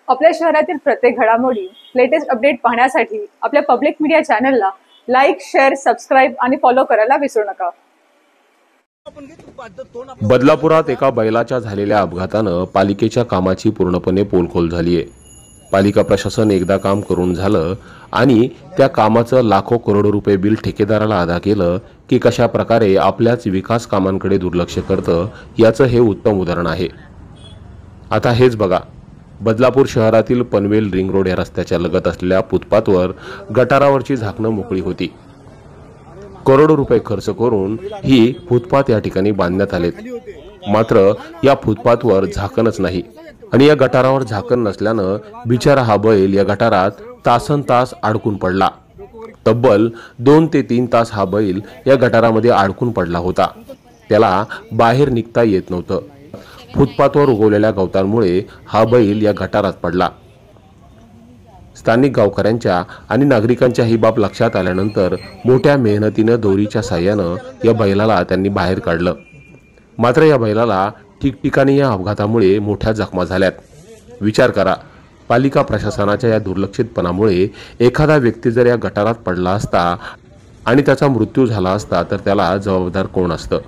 आपल्या शहरातील प्रत्येक घडामोडी, लेटेस्ट अपडेट पाहण्यासाठी आपल्या पब्लिक मीडिया चॅनलला लाईक, शेअर, सबस्क्राईब आणि फॉलो करायला विसरू नका। बदलापुरात एका बैलाच्या झालेल्या अपघातानं पालिकेच्या कामाची पूर्णपणे पोलखोल झाली आहे। पालिका प्रशासन एकदा काम करून झालं आणि त्या कामाचं लाखो करोडो रुपये बिल ठेकेदाराला अदा केलं की कशा प्रकारे आपल्याच विकास कामांकडे दुर्लक्ष करतं याचं हे उत्तम उदाहरण आहे। आता हेच बघा, बदलापूर शहरातील पनवेल रिंग रोड या रस्त्याच्या लगत असलेल्या फुटपाथवर गटारावरची झाकणं मोकळी होती। करोडो रुपये खर्च करून ही फुटपाथ या ठिकाणी बांधण्यात आलेत, मात्र या फुटपाथवर झाकणच नाही आणि या गटारावर झाकण नसल्यानं बिचारा हा बैल या गटारात तासनतास अडकून पडला। तब्बल 2 ते 3 तास हा बैल या गटारामध्ये अडकून पडला होता। त्याला बाहेर निघता येत नव्हतं। फुटपाथवर उगवलेल्या गवतांमुळे हा बैल या गटारात पडला। स्थानिक गावकऱ्यांच्या आणि नागरिकांच्या ही बाब लक्षात आल्यानंतर मोठ्या मेहनतीने दोरीच्या साहाय्याने या बैलाला त्यांनी बाहेर काढलं, मात्र या बैलाला ठिकठिकाणी या अपघातामुळे मोठ्या जखमा झाल्यात। विचार करा, पालिका प्रशासनाच्या या दुर्लक्षितपणामुळे एखादा व्यक्ती जर या गटारात पडला असता आणि त्याचा मृत्यू झाला असता तर त्याला जबाबदार कोण असतं?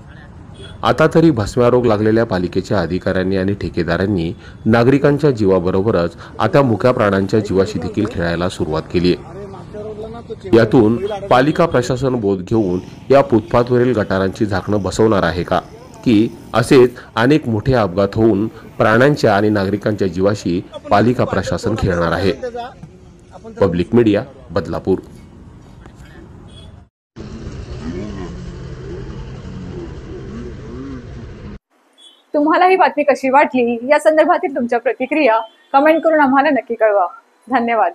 आता तरी भस्म्यारोग लागलेल्या पालिकेच्या अधिकाऱ्यांनी आणि ठेकेदारांनी नागरिकांच्या जीवाबरोबरच आता मुक्या प्राण्यांच्या जीवाशी देखील खेळायला सुरुवात केली आहे। यातून पालिका प्रशासन बोध घेऊन या फुटपाथवरील गटारांची झाकणं बसवणार आहे का, की असेच अनेक मोठे अपघात होऊन प्राण्यांच्या आणि नागरिकांच्या जीवाशी पालिका प्रशासन खेळणार आहे? Public media, Badlapur. तुम्हाला ही बातमी कशी वाटली या संदर्भातील तुमच्या प्रतिक्रिया कमेंट करून आम्हाला नक्की कळवा। धन्यवाद।